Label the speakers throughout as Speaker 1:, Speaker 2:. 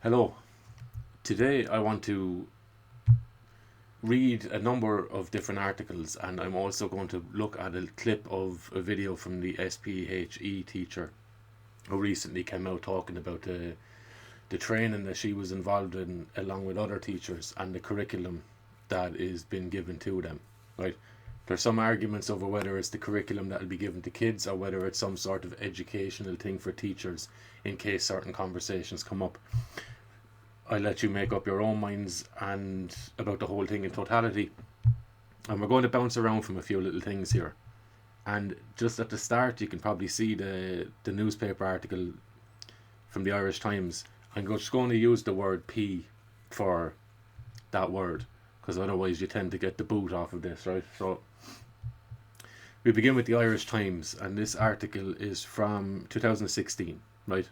Speaker 1: Hello. Today I want to read a number of different articles, and I'm also going to look at a clip of a video from the SPHE teacher who recently came out talking about the training that she was involved in along with other teachers and the curriculum that is being given to them. Right? There's some arguments over whether it's the curriculum that will be given to kids or whether it's some sort of educational thing for teachers in case certain conversations come up. I let you make up your own minds and about the whole thing in totality. And we're going to bounce around from a few little things here. And just at the start, you can probably see the newspaper article from the Irish Times. I'm just going to use the word P for that word, because otherwise you tend to get the boot off of this, right? So we begin with the Irish Times, and this article is from 2016, right?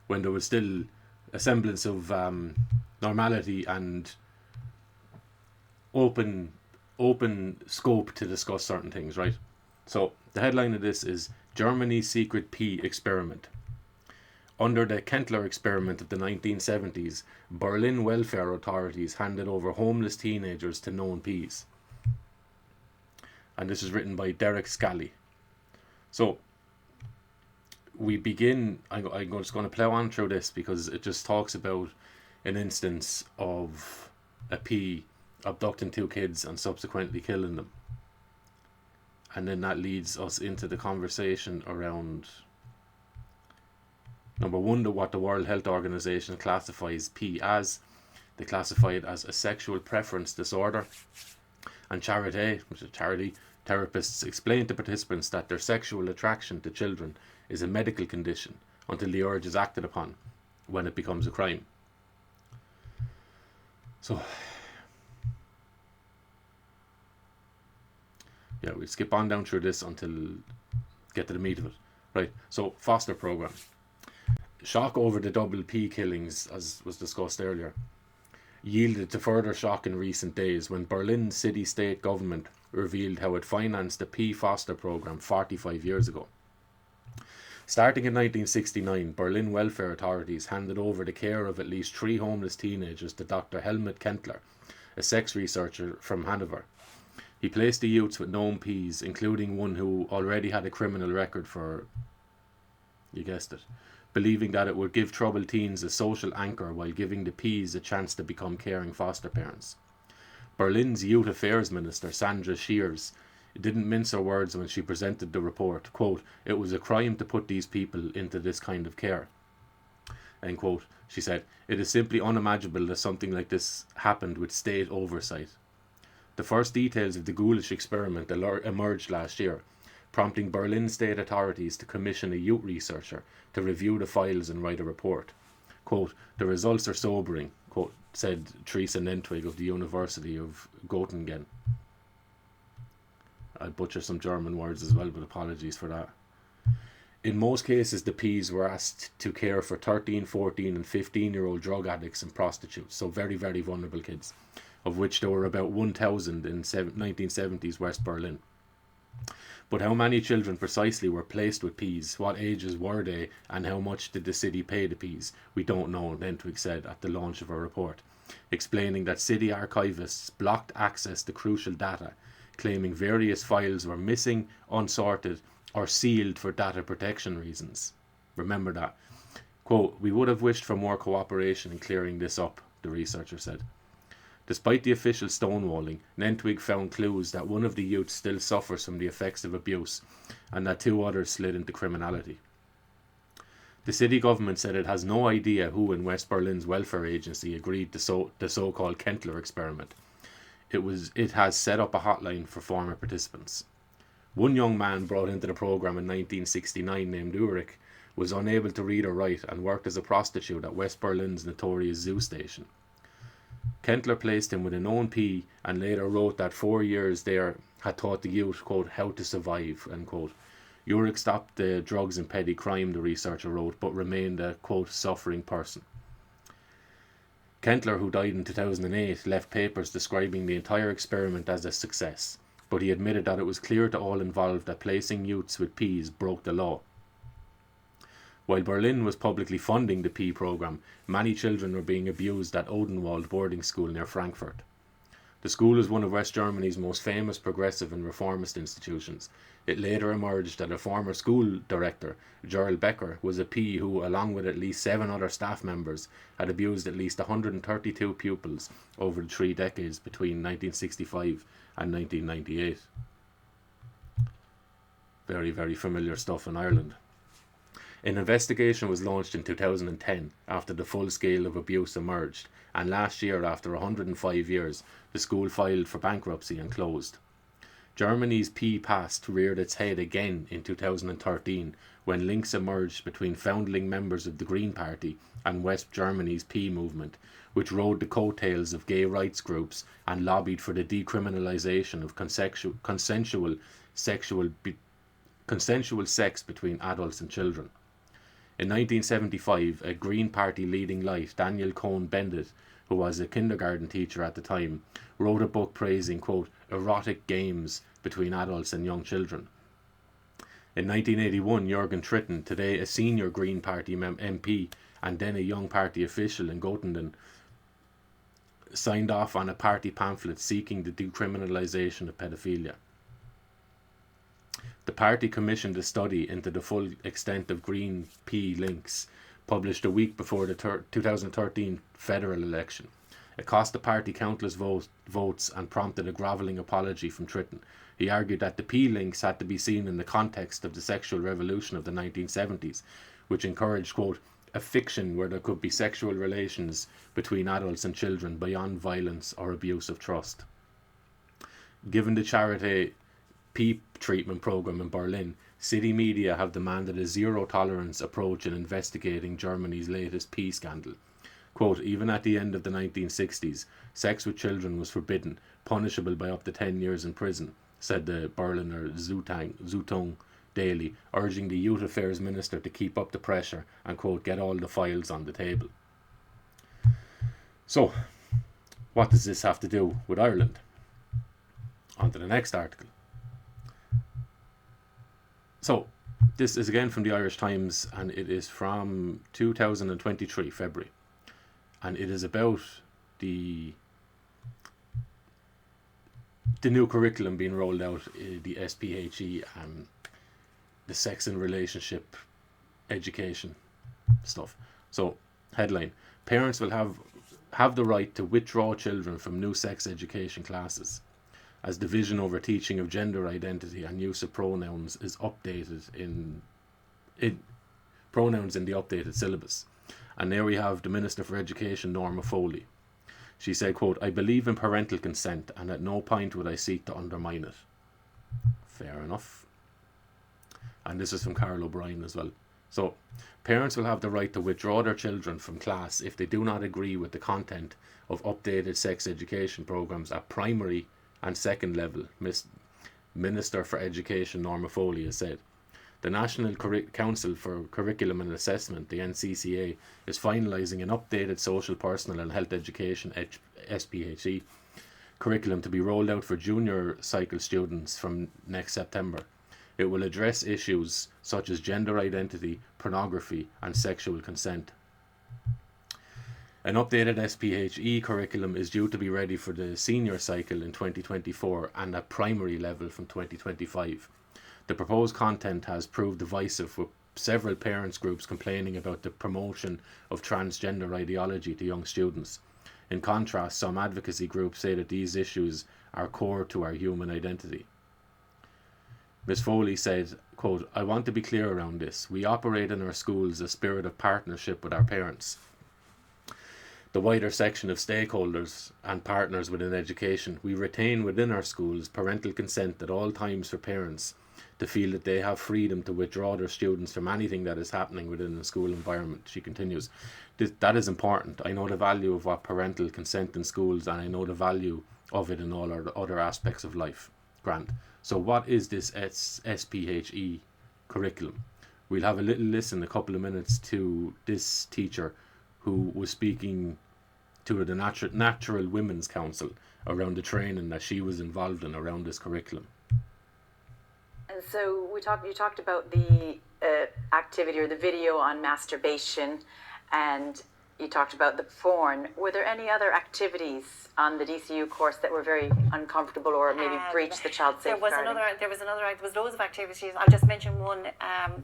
Speaker 1: When there was still a semblance of normality and open scope to discuss certain things, right? So the headline of this is Germany's secret P experiment. Under the Kentler Experiment of the 1970s, Berlin welfare authorities handed over homeless teenagers to known Ps. And this is written by Derek Scally. So we begin. I'm just going to plow on through this because it just talks about an instance of a P abducting two kids and subsequently killing them. And then that leads us into the conversation around number one, what the World Health Organization classifies P as. They classify it as a sexual preference disorder. And charity, which is charity, therapists explain to participants that their sexual attraction to children is a medical condition until the urge is acted upon, when it becomes a crime. So, yeah, we skip on down through this until get to the meat of it. Right, so foster program. Shock over the double P killings, as was discussed earlier, yielded to further shock in recent days when Berlin city-state government revealed how it financed the P foster program 45 years ago. Starting in 1969, Berlin welfare authorities handed over the care of at least 3 homeless teenagers to Dr. Helmut Kentler, a sex researcher from Hanover. He placed the youths with known Ps, including one who already had a criminal record for, you guessed it, believing that it would give troubled teens a social anchor while giving the Ps a chance to become caring foster parents. Berlin's Youth Affairs Minister, Sandra Scheers, didn't mince her words when she presented the report. Quote, "It was a crime to put these people into this kind of care." End quote. She said, "It is simply unimaginable that something like this happened with state oversight." The first details of the ghoulish experiment emerged last year, prompting Berlin state authorities to commission a youth researcher to review the files and write a report. Quote, "The results are sobering," quote, said Teresa Nentwig of the University of Göttingen. I butcher some German words as well, but apologies for that. In most cases, the Ps were asked to care for 13, 14 and 15-year-old drug addicts and prostitutes, so very, very vulnerable kids, of which there were about 1,000 in 1970s West Berlin. But how many children precisely were placed with Ps, what ages were they, and how much did the city pay the Ps? We don't know, Nentwig said at the launch of her report, explaining that city archivists blocked access to crucial data, claiming various files were missing, unsorted, or sealed for data protection reasons. Remember that. Quote, "We would have wished for more cooperation in clearing this up," the researcher said. Despite the official stonewalling, Nentwig found clues that one of the youths still suffers from the effects of abuse and that 2 others slid into criminality. The city government said it has no idea who in West Berlin's welfare agency agreed to the so-called Kentler experiment. It has set up a hotline for former participants. One young man brought into the program in 1969 named Ulrich was unable to read or write and worked as a prostitute at West Berlin's notorious zoo station. Kentler placed him with a known P and later wrote that 4 years there had taught the youth, quote, "how to survive," end quote. Ulrich stopped the drugs and petty crime, the researcher wrote, but remained a, quote, "suffering person." Kentler, who died in 2008, left papers describing the entire experiment as a success, but he admitted that it was clear to all involved that placing youths with Ps broke the law. While Berlin was publicly funding the PE program, many children were being abused at Odenwald boarding school near Frankfurt. The school is one of West Germany's most famous progressive and reformist institutions. It later emerged that a former school director, Gerald Becker, was a PE who, along with at least 7 other staff members, had abused at least 132 pupils over the 3 decades between 1965 and 1998. Very, very familiar stuff in Ireland. An investigation was launched in 2010 after the full scale of abuse emerged, and last year, after 105 years, the school filed for bankruptcy and closed. Germany's PE past reared its head again in 2013 when links emerged between founding members of the Green Party and West Germany's PE movement, which rode the coattails of gay rights groups and lobbied for the decriminalisation of consensual sex between adults and children. In 1975, a Green Party leading light, Daniel Cohn-Bendit, who was a kindergarten teacher at the time, wrote a book praising, quote, erotic games between adults and young children. In 1981, Jürgen Tritton, today a senior Green Party MP and then a Young Party official in Göttingen, signed off on a party pamphlet seeking the decriminalisation of pedophilia. The party commissioned a study into the full extent of Green PE links, published a week before the 2013 federal election. It cost the party countless votes and prompted a grovelling apology from Tritton. He argued that the PE links had to be seen in the context of the sexual revolution of the 1970s, which encouraged, quote, a fiction where there could be sexual relations between adults and children beyond violence or abuse of trust. Given the charity PE treatment program in Berlin, city media have demanded a zero-tolerance approach in investigating Germany's latest PE scandal. Quote, even at the end of the 1960s, sex with children was forbidden, punishable by up to 10 years in prison, said the Berliner Zeitung Daily, urging the Youth Affairs Minister to keep up the pressure and, quote, get all the files on the table. So, what does this have to do with Ireland? On to the next article. So, this is again from the Irish Times, and it is from 2023, February. And it is about the new curriculum being rolled out, the SPHE, and the sex and relationship education stuff. So, headline, parents will have the right to withdraw children from new sex education classes, as division over teaching of gender identity and use of pronouns is updated in pronouns in the updated syllabus. And there we have the Minister for Education, Norma Foley. She said, quote, I believe in parental consent and at no point would I seek to undermine it. Fair enough. And this is from Carol O'Brien as well. So, parents will have the right to withdraw their children from class if they do not agree with the content of updated sex education programs at primary and second level, Minister for Education Norma Foley has said. The National Council for Curriculum and Assessment, the NCCA, is finalising an updated social, personal and health education SPHE curriculum to be rolled out for junior cycle students from next September. It will address issues such as gender identity, pornography and sexual consent. An updated SPHE curriculum is due to be ready for the senior cycle in 2024 and at primary level from 2025. The proposed content has proved divisive, with several parents groups complaining about the promotion of transgender ideology to young students. In contrast, some advocacy groups say that these issues are core to our human identity. Ms. Foley said, quote, I want to be clear around this. We operate in our schools a spirit of partnership with our parents, the wider section of stakeholders and partners within education. We retain within our schools parental consent at all times for parents to feel that they have freedom to withdraw their students from anything that is happening within the school environment. She continues, that is important. I know the value of what parental consent in schools, and I know the value of it in all our other aspects of life. Grant. So what is this SPHE curriculum? We'll have a little listen, a couple of minutes, to this teacher who was speaking to the Natural Women's Council around the training that she was involved in around this curriculum.
Speaker 2: And so you talked about the activity or the video on masturbation, and you talked about the porn. Were there any other activities on the DCU course that were very uncomfortable or maybe breached the child safeguarding?
Speaker 3: There was loads of activities. I'll just mention one.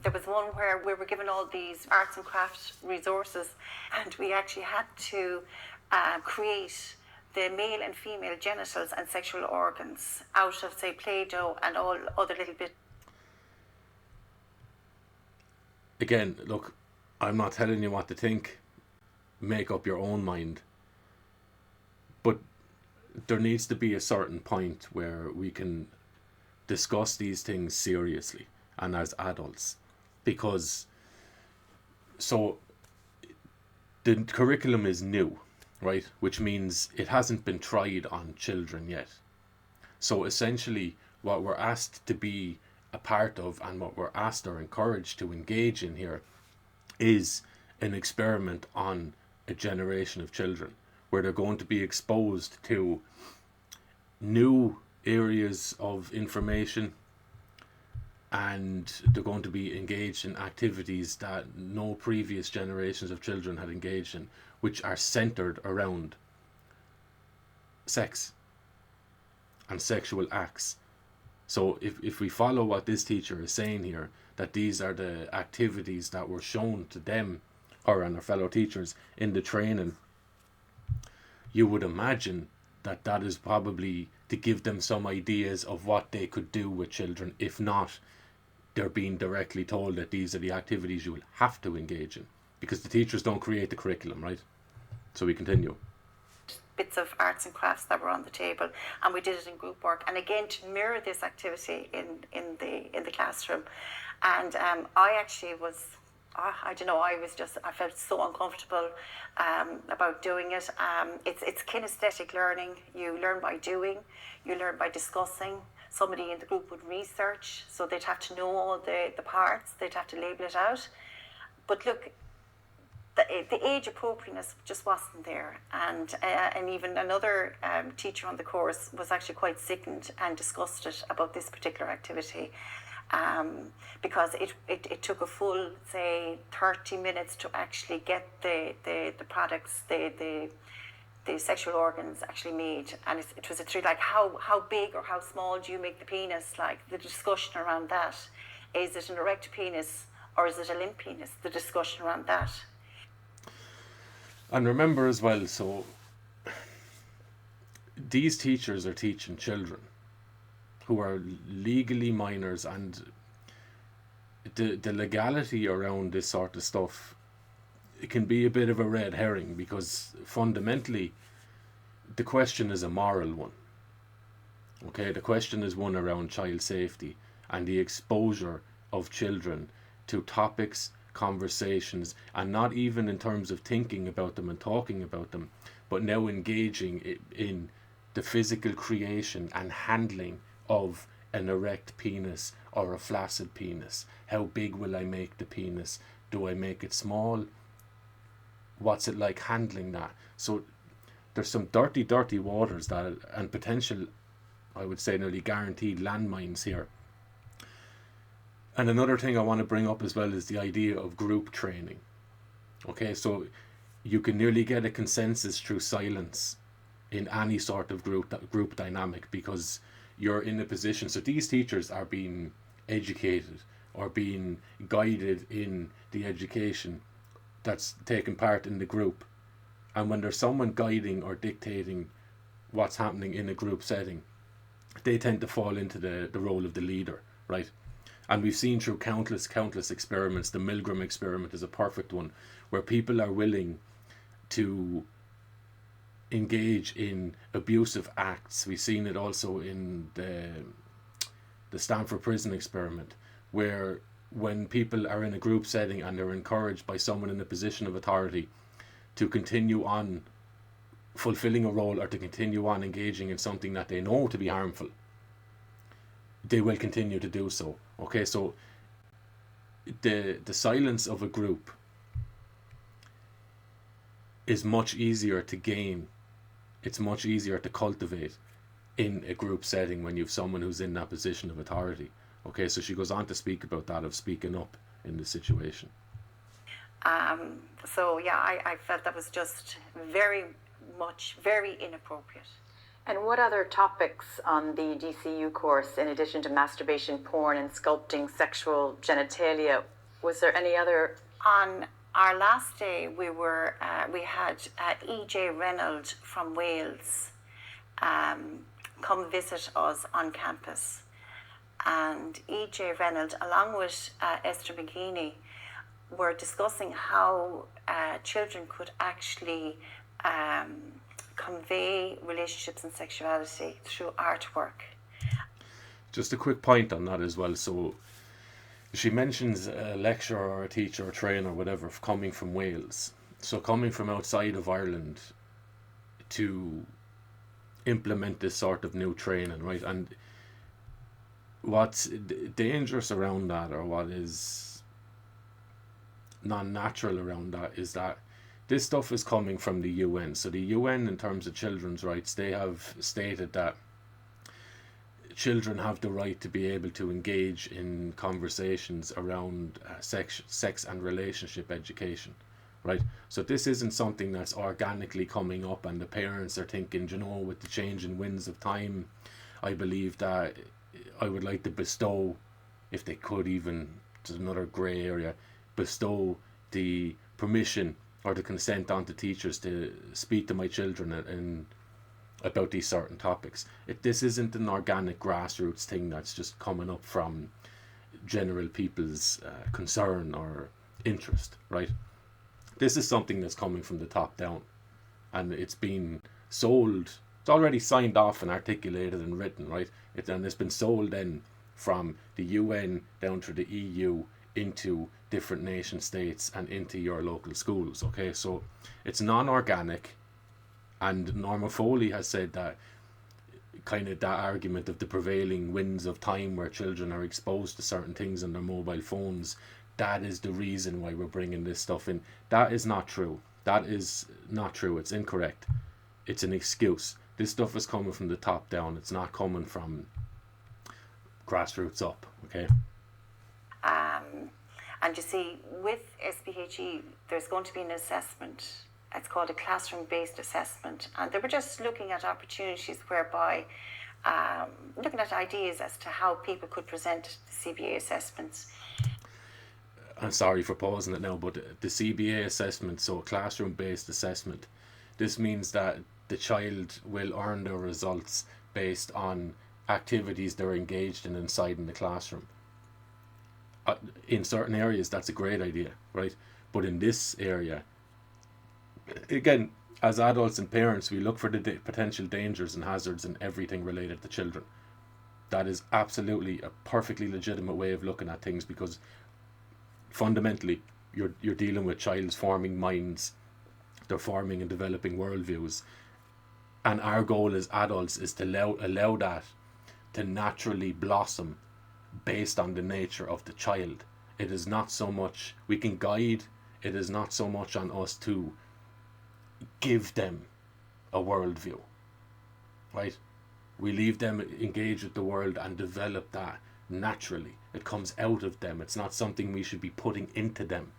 Speaker 3: There was one where we were given all these arts and crafts resources, and we actually had to create the male and female genitals and sexual organs out of, say, Play-Doh and all other little bits.
Speaker 1: Again, look, I'm not telling you what to think. Make up your own mind. But there needs to be a certain point where we can discuss these things seriously and as adults. Because, so, the curriculum is new, right? Which means it hasn't been tried on children yet. So essentially, what we're asked to be a part of and what we're asked or encouraged to engage in here is an experiment on a generation of children where they're going to be exposed to new areas of information, and they're going to be engaged in activities that no previous generations of children had engaged in, which are centered around sex and sexual acts. So if we follow what this teacher is saying here, that these are the activities that were shown to them, her and her fellow teachers, in the training, you would imagine that that is probably to give them some ideas of what they could do with children. If not, they're being directly told that these are the activities you will have to engage in, because the teachers don't create the curriculum, right? So we continue.
Speaker 3: Bits of arts and crafts that were on the table, and we did it in group work, and again to mirror this activity in the classroom. And I actually was, I felt so uncomfortable about doing it. It's kinesthetic learning. You learn by doing, you learn by discussing. Somebody in the group would research, so they'd have to know all the parts, they'd have to label it out. But look, the age appropriateness just wasn't there, and even another teacher on the course was actually quite sickened and disgusted about this particular activity, because it took a full, say, 30 minutes to actually get the products, the sexual organs actually made. And it was a treat, like how big or how small do you make the penis, like the discussion around that. Is it an erect penis or is it a limp penis? The discussion around that.
Speaker 1: And remember as well, so these teachers are teaching children who are legally minors, and the legality around this sort of stuff, it can be a bit of a red herring, because fundamentally the question is a moral one. Okay, the question is one around child safety and the exposure of children to topics, conversations, and not even in terms of thinking about them and talking about them, but now engaging in the physical creation and handling of an erect penis or a flaccid penis. How big will I make the penis? Do I make it small? What's it like handling that? So there's some dirty waters that, and potential, I would say nearly guaranteed landmines here. And another thing I want to bring up as well is the idea of group training. Okay, so you can nearly get a consensus through silence in any sort of group dynamic, because you're in a position, so these teachers are being educated or being guided in the education that's taking part in the group. And when there's someone guiding or dictating what's happening in a group setting, they tend to fall into the role of the leader, right? And we've seen through countless experiments, the Milgram experiment is a perfect one, where people are willing to engage in abusive acts. We've seen it also in the Stanford prison experiment, where when people are in a group setting and they're encouraged by someone in a position of authority to continue on fulfilling a role or to continue on engaging in something that they know to be harmful, they will continue to do so. Okay, so the silence of a group is much easier to gain. It's much easier to cultivate in a group setting when you have someone who's in that position of authority. Okay, so she goes on to speak about that, of speaking up in the situation.
Speaker 3: So yeah, I felt that was just very inappropriate.
Speaker 2: And what other topics on the DCU course, in addition to masturbation, porn, and sculpting sexual genitalia, was there any other?
Speaker 3: On our last day, we had E.J. Reynolds from Wales come visit us on campus. And E.J. Reynolds, along with Esther McGeaney, were discussing how children could actually convey relationships and sexuality through artwork.
Speaker 1: Just a quick point on that as well. So she mentions a lecturer or a teacher or trainer or whatever coming from Wales. So coming from outside of Ireland to implement this sort of new training, right? And what's dangerous around that, or what is non-natural around that, is that this stuff is coming from the UN. So the UN, in terms of children's rights, they have stated that children have the right to be able to engage in conversations around sex and relationship education, right? So this isn't something that's organically coming up and the parents are thinking, you know, with the changing winds of time, I believe that I would like to bestow, if they could even, to another grey area, bestow the permission or the consent onto teachers to speak to my children and about these certain topics. This isn't an organic grassroots thing that's just coming up from general people's concern or interest, right? This is something that's coming from the top down, and it's been sold. It's already signed off and articulated and written, right? And it's been sold then from the UN down to the EU into different nation states and into your local schools. Okay, so it's non-organic, and Norma Foley has said that kind of that argument of the prevailing winds of time where children are exposed to certain things on their mobile phones, that is the reason why we're bringing this stuff in. That is not true. That is not true. It's incorrect. It's an excuse. This stuff is coming from the top down. It's not coming from grassroots up. Okay.
Speaker 3: And you see, with SPHE, there's going to be an assessment. It's called a classroom-based assessment. And they were just looking at opportunities whereby, looking at ideas as to how people could present the CBA assessments.
Speaker 1: I'm sorry for pausing it now, but the CBA assessment, so classroom-based assessment, this means that the child will earn their results based on activities they're engaged in inside in the classroom. In certain areas, that's a great idea, right? But in this area, again, as adults and parents, we look for the potential dangers and hazards in everything related to children. That is absolutely a perfectly legitimate way of looking at things, because fundamentally, you're dealing with child's forming minds. They're forming and developing worldviews. And our goal as adults is to allow that to naturally blossom based on the nature of the child. It is not so much, we can guide, it is not so much on us to give them a worldview, right? We leave them engage with the world and develop that naturally. It comes out of them. It's not something we should be putting into them.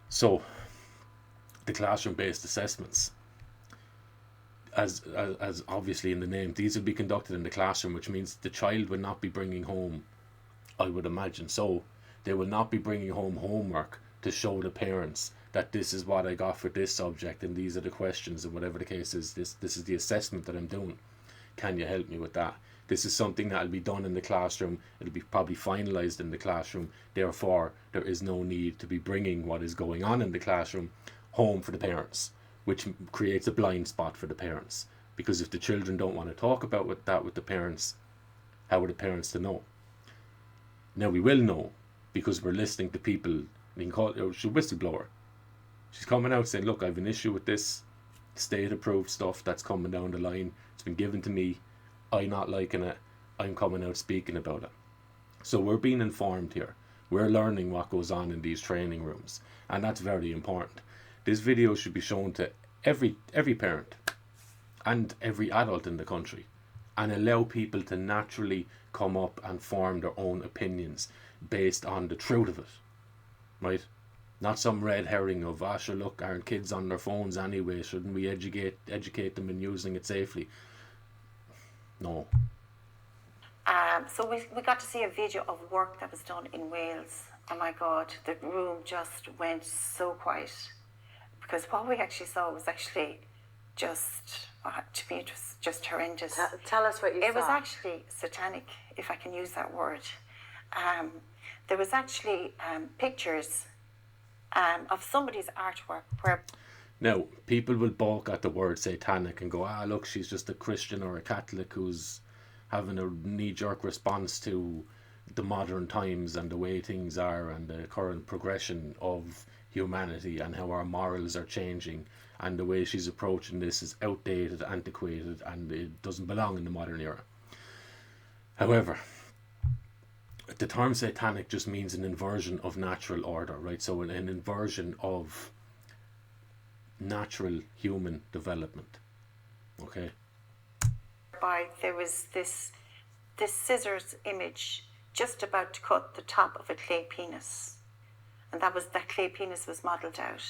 Speaker 1: So, the classroom-based assessments, as obviously in the name, these will be conducted in the classroom, which means the child will not be bringing home, I would imagine so, they will not be bringing home homework to show the parents that this is what I got for this subject and these are the questions, and whatever the case is, this is the assessment that I'm doing. Can you help me with that? This is something that will be done in the classroom. It'll be probably finalised in the classroom. Therefore, there is no need to be bringing what is going on in the classroom home for the parents, which creates a blind spot for the parents. Because if the children don't want to talk about that with the parents, how are the parents to know? Now we will know, because we're listening to people. We can call it, she's a whistleblower. She's coming out saying, look, I have an issue with this state approved stuff that's coming down the line. It's been given to me. I'm not liking it. I'm coming out speaking about it. So we're being informed here. We're learning what goes on in these training rooms, and that's very important. This video should be shown to every parent and every adult in the country, and allow people to naturally come up and form their own opinions. based on the truth of it, right? Not some red herring of, sure, look, aren't kids on their phones anyway? Shouldn't we educate them in using it safely? No.
Speaker 3: So we got to see a video of work that was done in Wales. Oh my God, the room just went so quiet. Because what we actually saw was actually just, to me, it was just horrendous.
Speaker 2: Tell us what you saw.
Speaker 3: It was actually satanic, if I can use that word. There was actually pictures of somebody's artwork where...
Speaker 1: Now, people will balk at the word satanic and go, look, she's just a Christian or a Catholic who's having a knee-jerk response to the modern times and the way things are and the current progression of humanity and how our morals are changing, and the way she's approaching this is outdated, antiquated, and it doesn't belong in the modern era. However, the term satanic just means an inversion of natural order, right? So an inversion of natural human development. Okay.
Speaker 3: There was this scissors image just about to cut the top of a clay penis, and that clay penis was modelled out.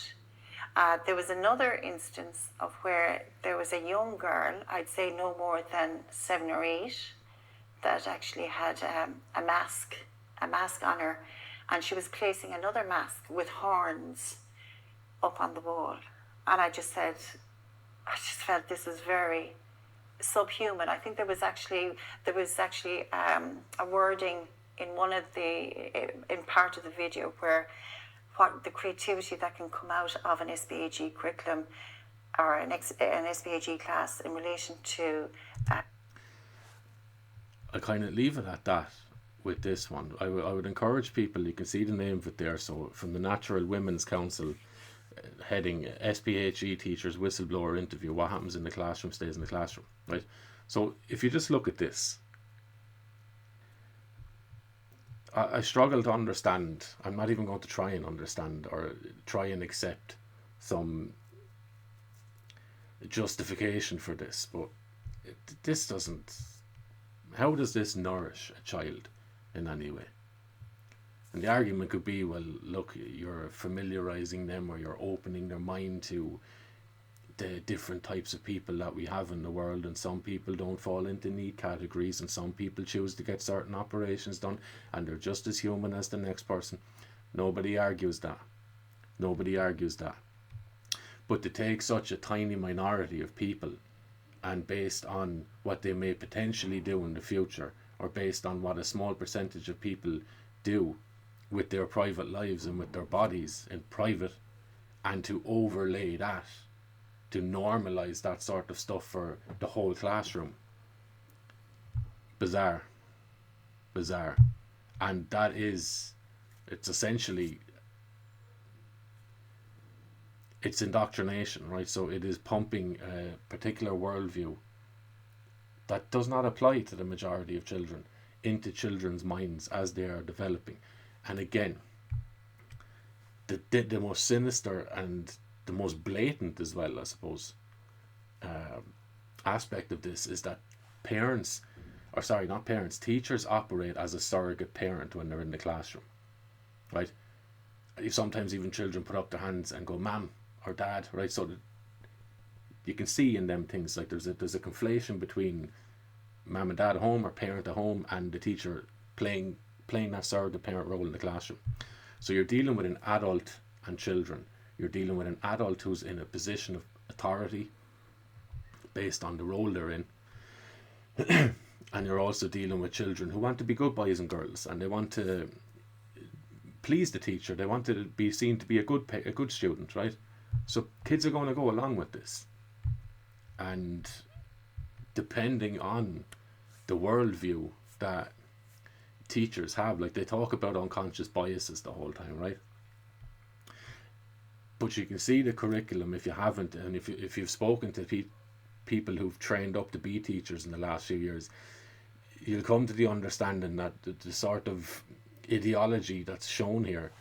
Speaker 3: There was another instance of where there was a young girl, I'd say no more than 7 or 8, that actually had a mask on her, and she was placing another mask with horns up on the wall. And I just felt this was very subhuman. I think there was actually a wording in part of the video where what the creativity that can come out of an SPHE curriculum or an SPHE class in relation to...
Speaker 1: I kind of leave it at that with this one. I would encourage people, you can see the name of it there, so from the Natural Women's Council, heading SPHE teachers whistleblower interview, what happens in the classroom stays in the classroom, right? So if you just look at this, I struggle to understand. I'm not even going to try and understand or try and accept some justification for this, but this doesn't... How does this nourish a child in any way? And the argument could be, well, look, you're familiarizing them or you're opening their mind to the different types of people that we have in the world, and some people don't fall into neat categories, and some people choose to get certain operations done, and they're just as human as the next person. Nobody argues that. Nobody argues that. But to take such a tiny minority of people, and based on what they may potentially do in the future, or based on what a small percentage of people do with their private lives and with their bodies in private, and to overlay that, to normalize that sort of stuff for the whole classroom. Bizarre. And it's essentially, it's indoctrination, right? So it is pumping a particular worldview that does not apply to the majority of children into children's minds as they are developing. And again, the most sinister and the most blatant as well, I suppose, aspect of this is that teachers operate as a surrogate parent when they're in the classroom, right? Sometimes even children put up their hands and go, "Ma'am," or "Dad," right? So that you can see in them things like there's a conflation between mum and dad at home or parent at home and the teacher playing that surrogate parent role in the classroom. So you're dealing with an adult and children. You're dealing with an adult who's in a position of authority based on the role they're in. And you're also dealing with children who want to be good boys and girls, and they want to please the teacher. They want to be seen to be a good student, right? So kids are going to go along with this. And depending on the worldview that teachers have, like they talk about unconscious biases the whole time, right? But you can see the curriculum if you haven't, and if you've spoken to people who've trained up to be teachers in the last few years, you'll come to the understanding that the sort of ideology that's shown here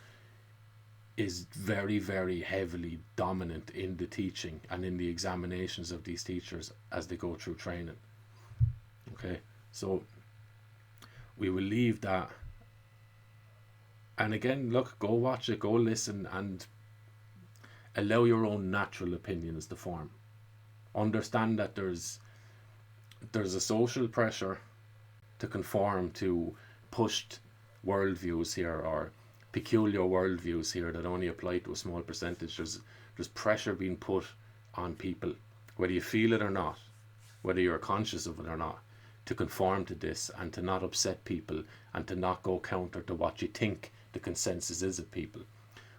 Speaker 1: is very, very heavily dominant in the teaching and in the examinations of these teachers as they go through training. Okay, so we will leave that And again, look, go watch it, go listen, and allow your own natural opinions to form. Understand that there's a social pressure to conform to pushed worldviews here, or peculiar worldviews here that only apply to a small percentage. There's pressure being put on people, whether you feel it or not, whether you're conscious of it or not, to conform to this and to not upset people and to not go counter to what you think the consensus is of people.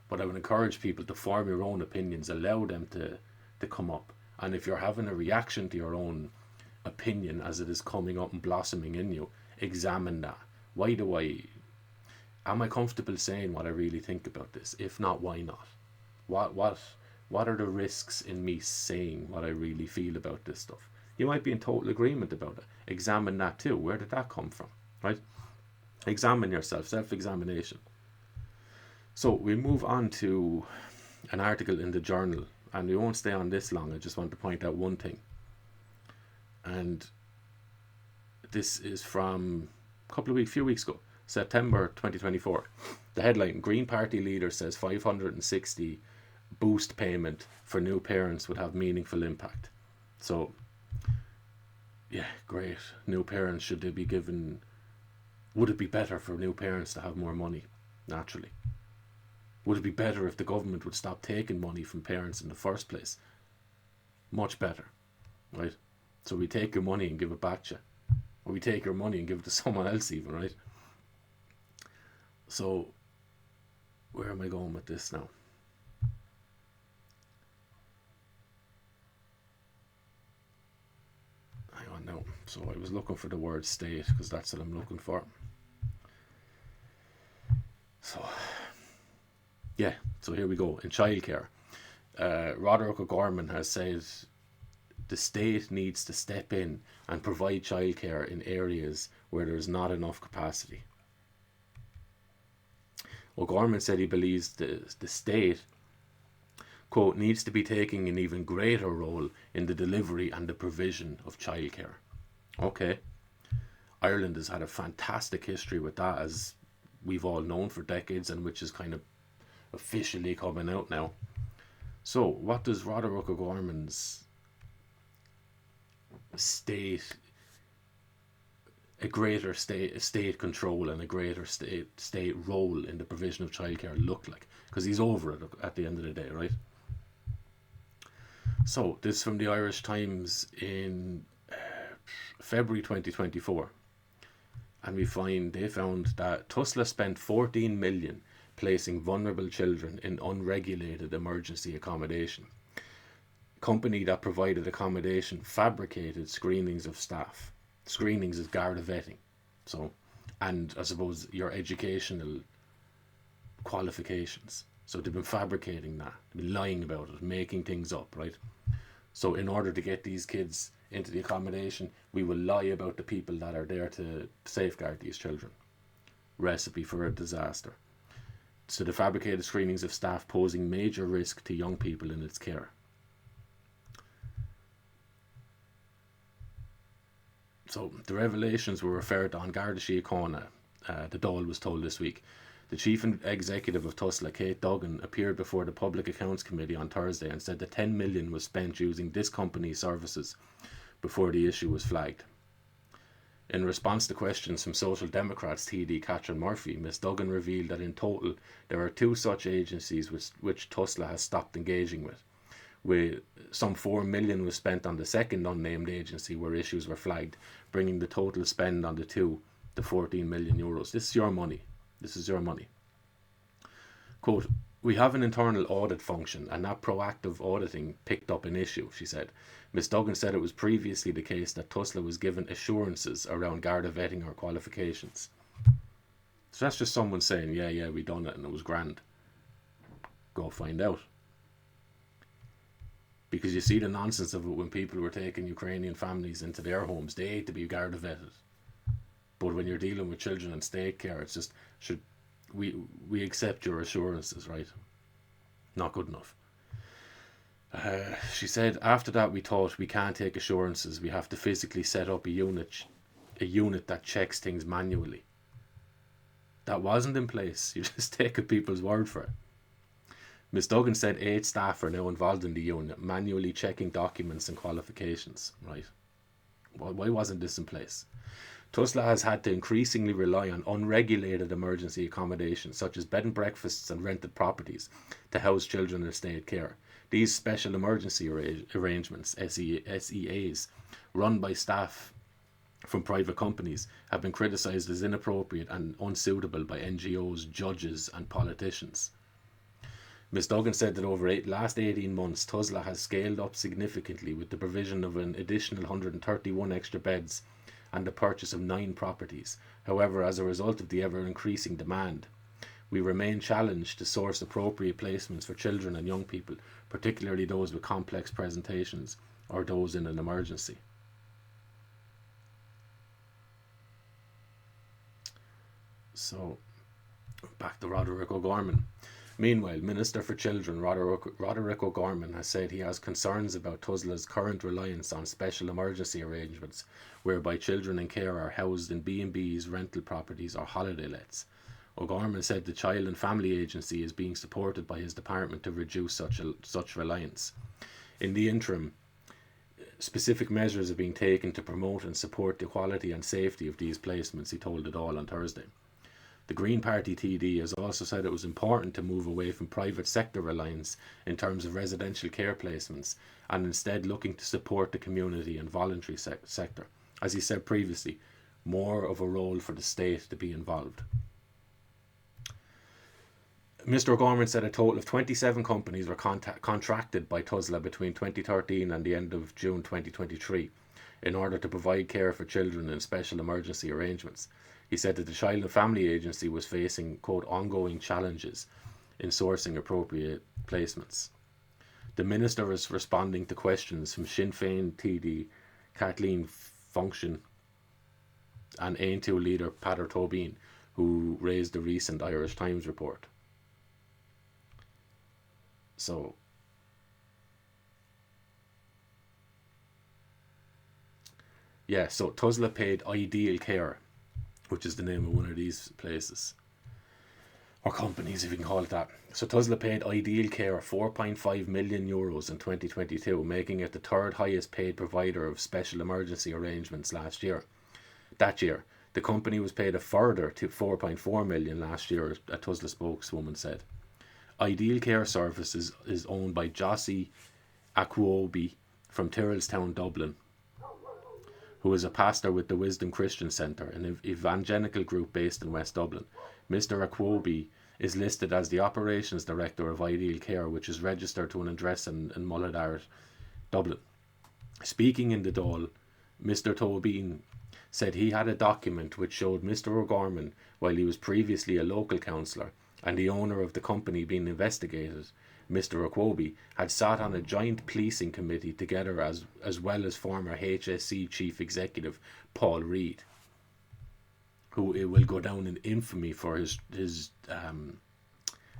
Speaker 1: But I would encourage people to form your own opinions, allow them to come up. And if you're having a reaction to your own opinion as it is coming up and blossoming in you, examine that. Am I comfortable saying what I really think about this? If not, why not? What are the risks in me saying what I really feel about this stuff? You might be in total agreement about it. Examine that too. Where did that come from? Right? Examine yourself, self-examination. So we move on to an article in the journal, and we won't stay on this long. I just want to point out one thing. And this is from a few weeks ago, September 2024. The headline: Green Party leader says 560 boost payment for new parents would have meaningful impact. So, yeah, great. New parents, should they be given... Would it be better for new parents to have more money? Naturally. Would it be better if the government would stop taking money from parents in the first place? Much better, right? So we take your money and give it back to you. Or we take your money and give it to someone else even, right? So, where am I going with this now? Hang on now. So I was looking for the word state, because that's what I'm looking for. So, yeah, so here we go. In childcare, Roderick O'Gorman has said the state needs to step in and provide childcare in areas where there's not enough capacity. O'Gorman said he believes the state, quote, needs to be taking an even greater role in the delivery and the provision of childcare. Okay. Ireland has had a fantastic history with that, as we've all known for decades, and which is kind of officially coming out now. So what does Roderick O'Gorman's a greater state control and a greater state role in the provision of childcare look like? Because he's over it at the end of the day, right? So this from the Irish Times in February 2024, and they found that Tusla spent 14 million placing vulnerable children in unregulated emergency accommodation. Company that provided accommodation fabricated screenings of staff. Screenings is Garda vetting. So, and I suppose your educational qualifications. So they've been fabricating that. They've been lying about it, making things up, right? So in order to get these kids into the accommodation, we will lie about the people that are there to safeguard these children. Recipe for a disaster. So the fabricated screenings of staff posing major risk to young people in its care. So the revelations were referred to on Garda Síochána, the Dáil was told this week. The chief executive of Tusla, Kate Duggan, appeared before the Public Accounts Committee on Thursday and said that 10 million was spent using this company's services before the issue was flagged. In response to questions from Social Democrats TD Catherine Murphy, Ms Duggan revealed that in total there are 2 such agencies which Tusla has stopped engaging with some 4 million was spent on the second unnamed agency where issues were flagged, bringing the total spend on the two to 14 million euros. This is your money. This is your money. Quote, we have an internal audit function and that proactive auditing picked up an issue, she said. Ms Duggan said it was previously the case that Tusla was given assurances around Garda vetting or qualifications. So that's just someone saying, yeah, we done it and it was grand. Go find out. Because you see the nonsense of it when people were taking Ukrainian families into their homes. They hate to be Garda vetted. But when you're dealing with children in state care, it's just, we accept your assurances, right? Not good enough. She said, after that we thought we can't take assurances. We have to physically set up a unit that checks things manually. that wasn't in place. You just take people's word for it. Ms. Duggan said 8 staff are now involved in the unit, manually checking documents and qualifications. Right. Well, why wasn't this in place? Tusla has had to increasingly rely on unregulated emergency accommodation, such as bed and breakfasts and rented properties, to house children in state care. These special emergency arrangements, SEAs, run by staff from private companies, have been criticised as inappropriate and unsuitable by NGOs, judges and politicians. Ms. Duggan said that over the last 18 months, Tusla has scaled up significantly with the provision of an additional 131 extra beds and the purchase of 9 properties. However, as a result of the ever-increasing demand, we remain challenged to source appropriate placements for children and young people, particularly those with complex presentations or those in an emergency. So, back to Roderick O'Gorman. Meanwhile, Minister for Children Roderick O'Gorman has said he has concerns about Tusla's current reliance on special emergency arrangements whereby children in care are housed in B&Bs, rental properties or holiday lets. O'Gorman said the Child and Family Agency is being supported by his department to reduce such reliance. In the interim, specific measures are being taken to promote and support the quality and safety of these placements, he told it all on Thursday. The Green Party TD has also said it was important to move away from private sector reliance in terms of residential care placements and instead looking to support the community and voluntary sector. As he said previously, more of a role for the state to be involved. Mr. O'Gorman said a total of 27 companies were contracted by Tusla between 2013 and the end of June 2023 in order to provide care for children in special emergency arrangements. He said that the Child and Family Agency was facing, quote, ongoing challenges in sourcing appropriate placements. The Minister was responding to questions from Sinn Féin TD Kathleen Function and Aontú leader Peadar Tóibín, who raised the recent Irish Times report. So, so Tusla paid Ideal Care, which is the name of one of these places, or companies if you can call it that. So Tusla paid Ideal Care €4.5 million in 2022, making it the third highest paid provider of special emergency arrangements that year. The company was paid a further $4.4 million last year, a Tusla spokeswoman said. Ideal Care Services is owned by Josie Akwobi from Tyrrellstown, Dublin, who is a pastor with the Wisdom Christian Centre, an evangelical group based in West Dublin. Mr. Akwobi is listed as the Operations Director of Ideal Care, which is registered to an address in Mulladart, Dublin. Speaking in the Dáil, Mr. Tóibín said he had a document which showed Mr. O'Gorman, while he was previously a local councillor and the owner of the company being investigated, Mr. Akwobi, had sat on a joint policing committee together as well as former HSE Chief Executive Paul Reid, who it will go down in infamy for his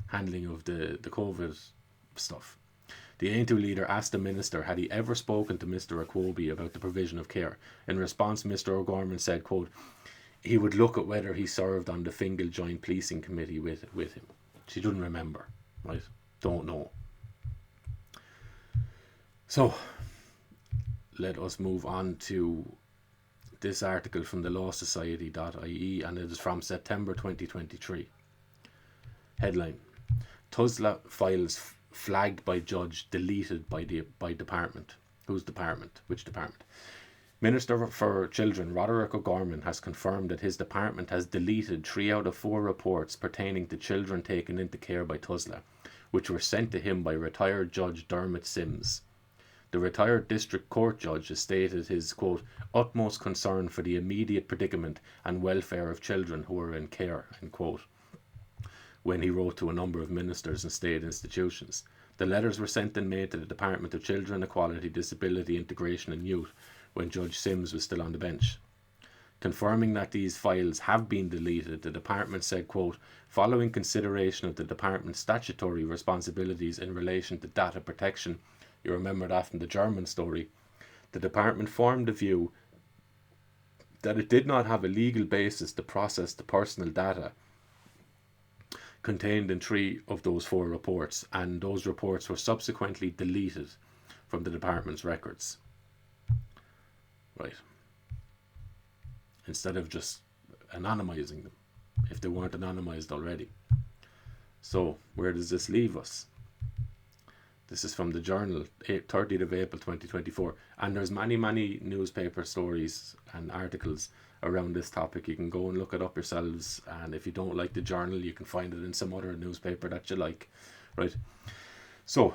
Speaker 1: handling of the COVID stuff. The Aontú leader asked the minister had he ever spoken to Mr. Akwobi about the provision of care. In response, Mr. O'Gorman said, quote, he would look at whether he served on the Fingal Joint Policing Committee with him. She doesn't remember, right? Don't know. So, let us move on to this article from the lawsociety.ie, and it is from September 2023. Headline: Tusla files flagged by judge deleted by department. Whose department? Which department? Minister for Children Roderick O'Gorman has confirmed that his department has deleted 3 out of 4 reports pertaining to children taken into care by Tusla, which were sent to him by retired Judge Dermot Sims. The retired district court judge has stated his, quote, utmost concern for the immediate predicament and welfare of children who are in care, end quote, when he wrote to a number of ministers and state institutions. The letters were sent in May to the Department of Children, Equality, Disability, Integration and Youth when Judge Sims was still on the bench. Confirming that these files have been deleted, the department said, quote, following consideration of the department's statutory responsibilities in relation to data protection, you remember that from the German story, the department formed the view that it did not have a legal basis to process the personal data contained in 3 of those 4 reports, and those reports were subsequently deleted from the department's records. Right. Instead of just anonymizing them, if they weren't anonymized already. So, where does this leave us? This is from the Journal, 30th of April 2024. And there's many newspaper stories and articles around this topic. You can go and look it up yourselves. And if you don't like the Journal, you can find it in some other newspaper that you like. Right? So,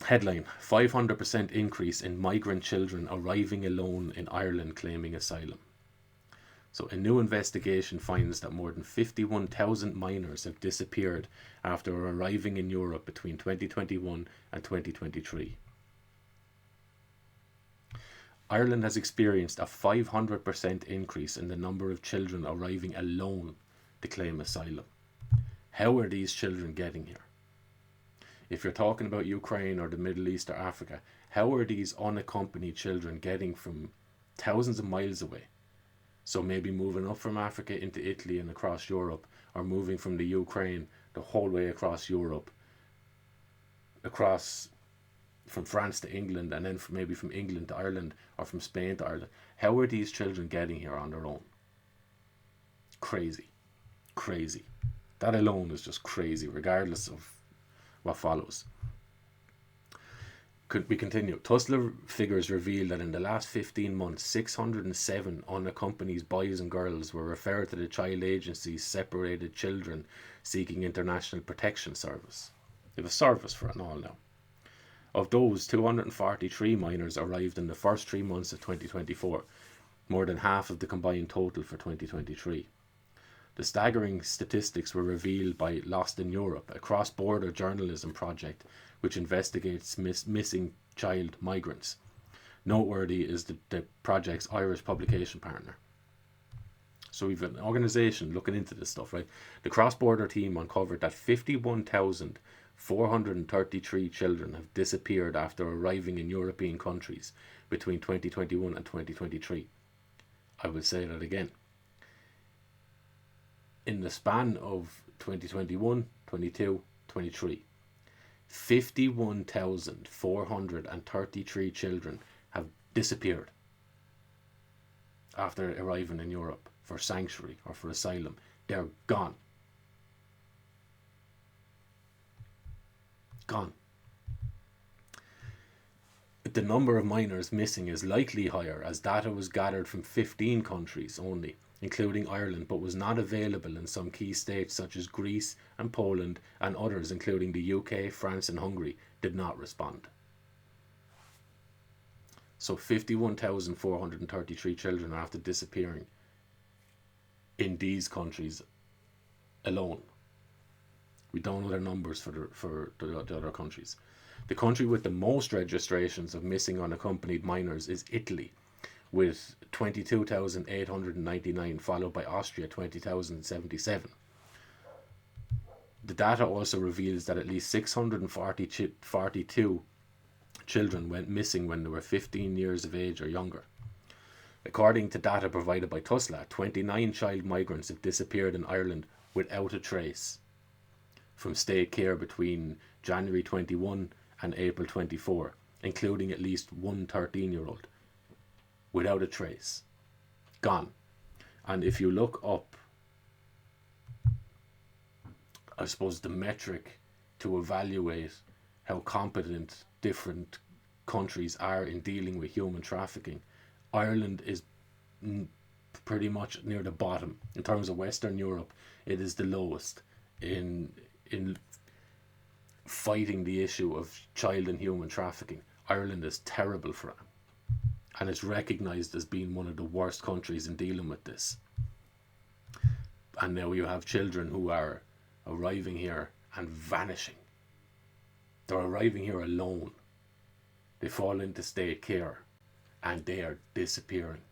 Speaker 1: headline, 500% increase in migrant children arriving alone in Ireland claiming asylum. So a new investigation finds that more than 51,000 minors have disappeared after arriving in Europe between 2021 and 2023. Ireland has experienced a 500% increase in the number of children arriving alone to claim asylum. How are these children getting here? If you're talking about Ukraine or the Middle East or Africa, how are these unaccompanied children getting from thousands of miles away? So maybe moving up from Africa into Italy and across Europe, or moving from the Ukraine the whole way across Europe, across from France to England, and then maybe from England to Ireland, or from Spain to Ireland. How are these children getting here on their own? Crazy. Crazy. That alone is just crazy, regardless of what follows. Could we continue? Tusla figures reveal that in the last 15 months, 607 unaccompanied boys and girls were referred to the child agency's separated children seeking international protection service. They have a service for it and all now. Of those, 243 minors arrived in the first 3 months of 2024, more than half of the combined total for 2023. The staggering statistics were revealed by Lost in Europe, a cross-border journalism project which investigates missing child migrants. Noteworthy is the project's Irish publication partner. So we've an organisation looking into this stuff, right? The cross-border team uncovered that 51,433 children have disappeared after arriving in European countries between 2021 and 2023. I will say that again. In the span of 2021, 22, 23, 51,433 children have disappeared after arriving in Europe for sanctuary or for asylum. They're gone. Gone. The number of minors missing is likely higher, as data was gathered from 15 countries only, including Ireland, but was not available in some key states such as Greece and Poland, and others including the UK, France and Hungary did not respond. So 51,433 children are after disappearing in these countries alone. We don't know their numbers for the other countries. The country with the most registrations of missing unaccompanied minors is Italy, with 22,899, followed by Austria, 20,077. The data also reveals that at least 642 children went missing when they were 15 years of age or younger. According to data provided by Tusla, 29 child migrants have disappeared in Ireland without a trace from state care between January 21 and April 24, including at least one 13-year-old. Without a trace. Gone. And if you look up, I suppose, the metric to evaluate how competent different countries are in dealing with human trafficking, Ireland is pretty much near the bottom. In terms of Western Europe, it is the lowest in fighting the issue of child and human trafficking. Ireland is terrible for it. And it's recognised as being one of the worst countries in dealing with this. And now you have children who are arriving here and vanishing. They're arriving here alone. They fall into state care and they are disappearing.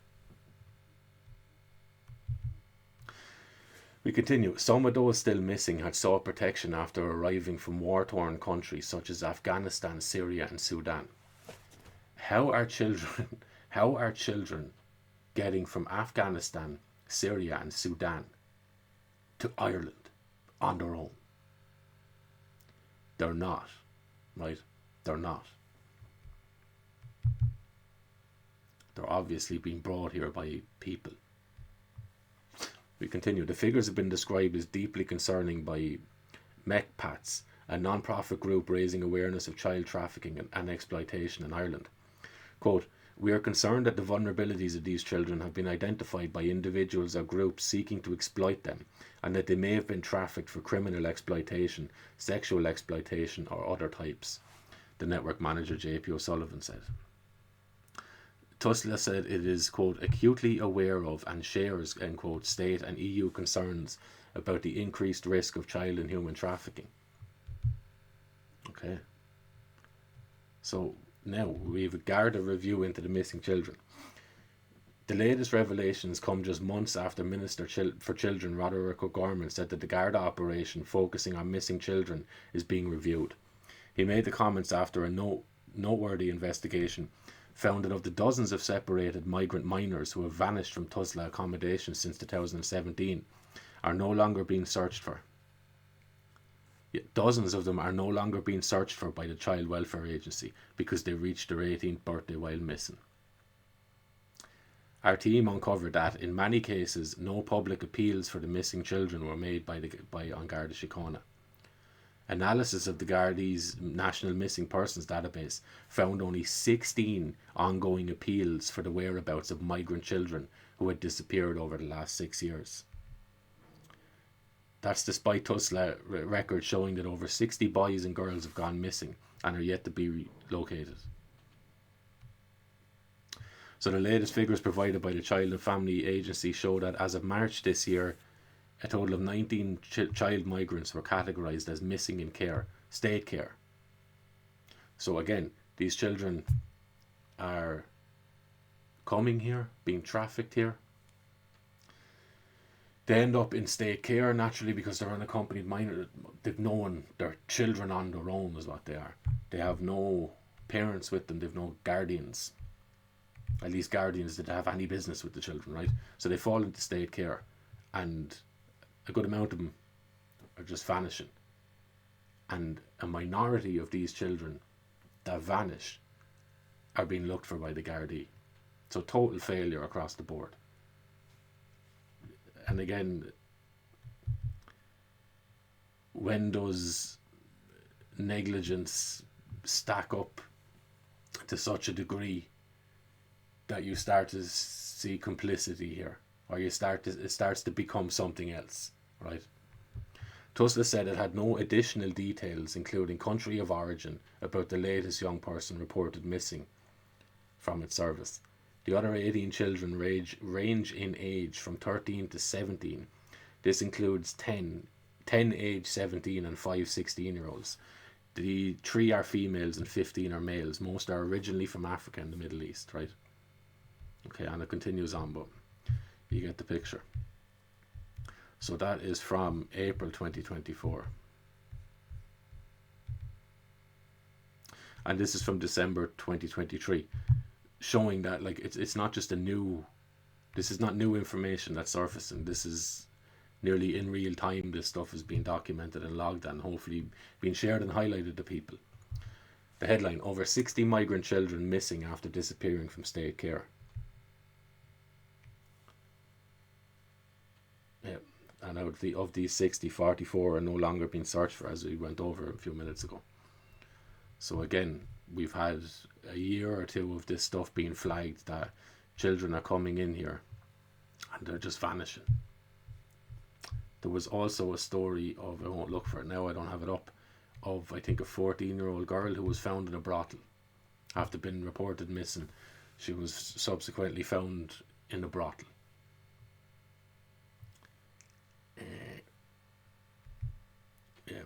Speaker 1: We continue. Some of those still missing had sought protection after arriving from war-torn countries such as Afghanistan, Syria and Sudan. How are children getting from Afghanistan, Syria and Sudan to Ireland on their own. They're not, right? They're not. They're obviously being brought here by people. We continue. The figures have been described as deeply concerning by MECPATS, a non-profit group raising awareness of child trafficking and exploitation in Ireland. Quote, "We are concerned that the vulnerabilities of these children have been identified by individuals or groups seeking to exploit them, and that they may have been trafficked for criminal exploitation, sexual exploitation, or other types," the network manager JP O'Sullivan said. Tusla said it is, quote, "acutely aware of and shares," end quote, state and EU concerns about the increased risk of child and human trafficking. Okay. So now we have a Garda review into the missing children. The latest revelations come just months after Minister for Children Roderick O'Gorman said that the Garda operation focusing on missing children is being reviewed. He made the comments after a noteworthy investigation found that of the dozens of separated migrant minors who have vanished from Tusla accommodation since 2017 are no longer being searched for. Yet dozens of them are no longer being searched for by the Child Welfare Agency because they reached their 18th birthday while missing. Our team uncovered that in many cases no public appeals for the missing children were made by An Garda Síochána. Analysis of the Gardaí's National Missing Persons database found only 16 ongoing appeals for the whereabouts of migrant children who had disappeared over the last 6 years. That's despite Tusla records showing that over 60 boys and girls have gone missing and are yet to be located. So the latest figures provided by the Child and Family Agency show that as of March this year, a total of 19 child migrants were categorised as missing in care, state care. So again, these children are coming here, being trafficked here. They end up in state care naturally because they're unaccompanied minor. They've known they're children on their own is what they are. They have no parents with them. They've no guardians. At least guardians that have any business with the children, right? So they fall into state care, and a good amount of them are just vanishing. And a minority of these children that vanish are being looked for by the Gardaí. So total failure across the board. And again, when does negligence stack up to such a degree that you start to see complicity here, or it starts to become something else, right? Tusla said it had no additional details, including country of origin, about the latest young person reported missing from its service. The other 18 children range in age from 13 to 17. This includes 10 age 17 and 5 16-year-olds. The 3 are females and 15 are males. Most are originally from Africa and the Middle East, right? Okay, and it continues on, but you get the picture. So that is from April 2024. And this is from December 2023. Showing that like it's not just this is not new information that's surfacing. This is nearly in real time. This stuff is being documented and logged and hopefully being shared and highlighted to people. The headline: over 60 migrant children missing after disappearing from state care. Yeah, and out of these 60, 44 are no longer being searched for, as we went over a few minutes ago. So again, we've had a year or two of this stuff being flagged that children are coming in here and they're just vanishing. There was also a story of, I won't look for it now, I don't have it up, of I think a 14-year-old girl who was found in a brothel after being reported missing. She was subsequently found in a brothel. Yeah.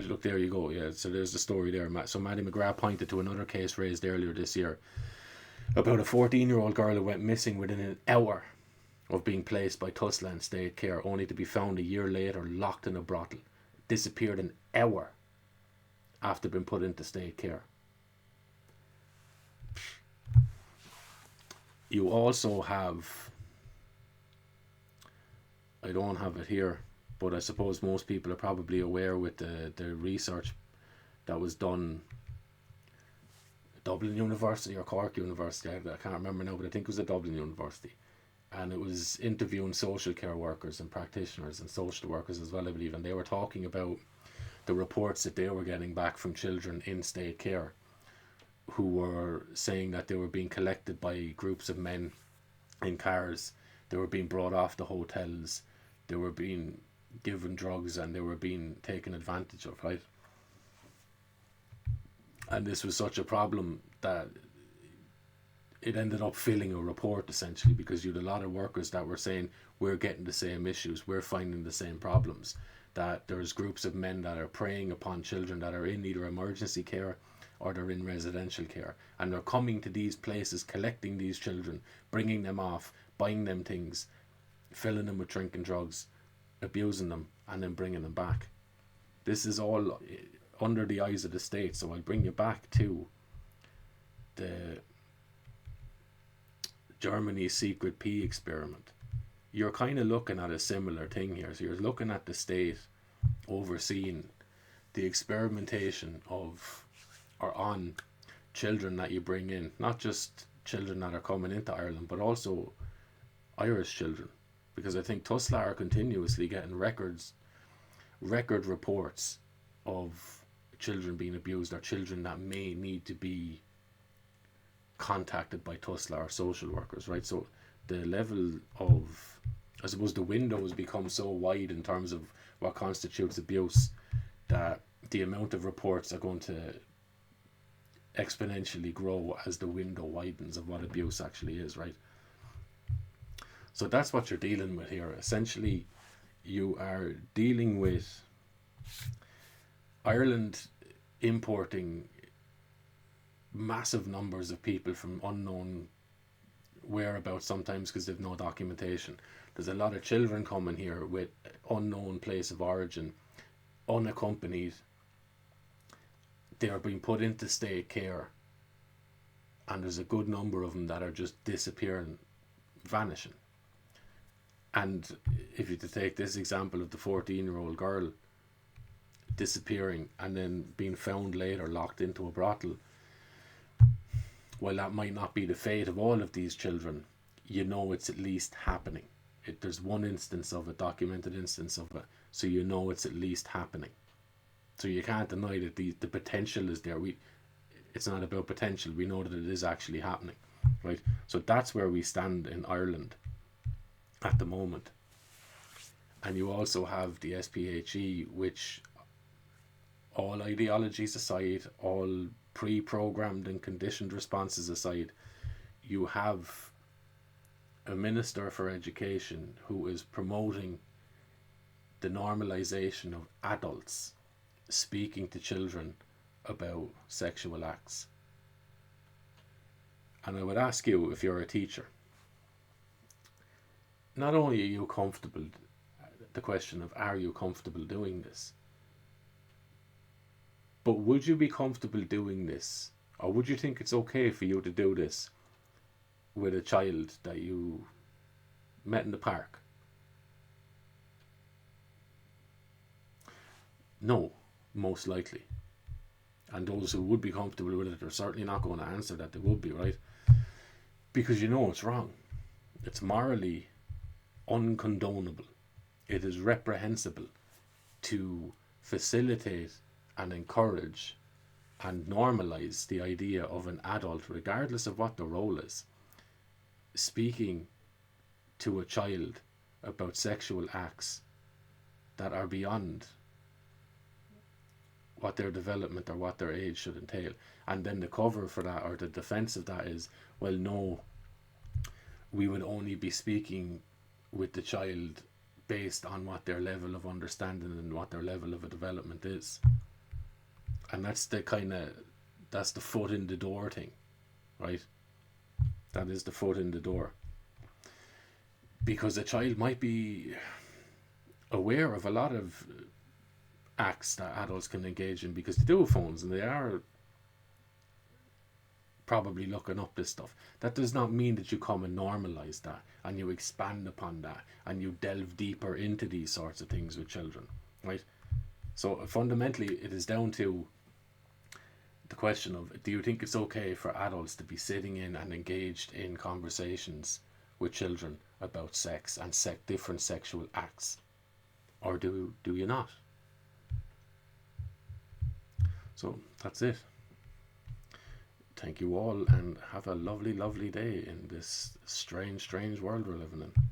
Speaker 1: Look, there you go. Yeah, so there's the story there. So Maddie McGrath pointed to another case raised earlier this year about a 14-year-old girl who went missing within an hour of being placed by Tusla in state care, only to be found a year later locked in a brothel. Disappeared an hour after being put into state care. You also have, I don't have it here, but I suppose most people are probably aware with the research that was done Dublin University or Cork University, I can't remember now, but I think it was at Dublin University. And it was interviewing social care workers and practitioners and social workers as well, I believe. And they were talking about the reports that they were getting back from children in state care who were saying that they were being collected by groups of men in cars. They were being brought off the hotels. They were being given drugs and they were being taken advantage of, right? And this was such a problem that it ended up filling a report essentially, because you had a lot of workers that were saying we're getting the same issues, we're finding the same problems, that there's groups of men that are preying upon children that are in either emergency care or they're in residential care, and they're coming to these places, collecting these children, bringing them off, buying them things, filling them with drink and drugs, abusing them, and then bringing them back. This is all under the eyes of the state. So I'll bring you back to the Germany secret SPHE experiment. You're kind of looking at a similar thing here. So you're looking at the state overseeing the experimentation of or on children that you bring in, not just children that are coming into Ireland, but also Irish children, because I think Tusla are continuously getting record reports of children being abused or children that may need to be contacted by Tusla or social workers, right? So the level of, I suppose the window has become so wide in terms of what constitutes abuse that the amount of reports are going to exponentially grow as the window widens of what abuse actually is, right? So that's what you're dealing with here. Essentially, you are dealing with Ireland importing massive numbers of people from unknown whereabouts, sometimes because they've no documentation. There's a lot of children coming here with unknown place of origin, unaccompanied. They are being put into state care, and there's a good number of them that are just disappearing, vanishing. And if you take this example of the 14-year-old girl disappearing and then being found later locked into a brothel, while that might not be the fate of all of these children, you know it's at least happening. There's one instance of it, documented instance of it, so you know it's at least happening. So you can't deny that the potential is there. It's not about potential, we know that it is actually happening, right? So that's where we stand in Ireland at the moment. And you also have the SPHE, which, all ideologies aside, all pre-programmed and conditioned responses aside, you have a minister for education who is promoting the normalization of adults speaking to children about sexual acts. And I would ask you, if you're a teacher, not only are you comfortable, the question of are you comfortable doing this, but would you be comfortable doing this, or would you think it's okay for you to do this with a child that you met in the park? No, most likely. And those who would be comfortable with it are certainly not going to answer that they would be, right? Because you know it's wrong. It's morally uncondonable. It is reprehensible to facilitate and encourage and normalize the idea of an adult, regardless of what the role is, speaking to a child about sexual acts that are beyond what their development or what their age should entail. And then the cover for that, or the defense of that, is, well, no, we would only be speaking with the child based on what their level of understanding and what their level of development is. And that's the foot in the door thing, right? That is the foot in the door. Because a child might be aware of a lot of acts that adults can engage in because they do have phones and they are probably looking up this stuff. That does not mean that you come and normalize that and you expand upon that and you delve deeper into these sorts of things with children, right? So fundamentally, it is down to the question of, do you think it's okay for adults to be sitting in and engaged in conversations with children about sex and different sexual acts, or do you not? So that's it. Thank you all, and have a lovely, lovely day in this strange, strange world we're living in.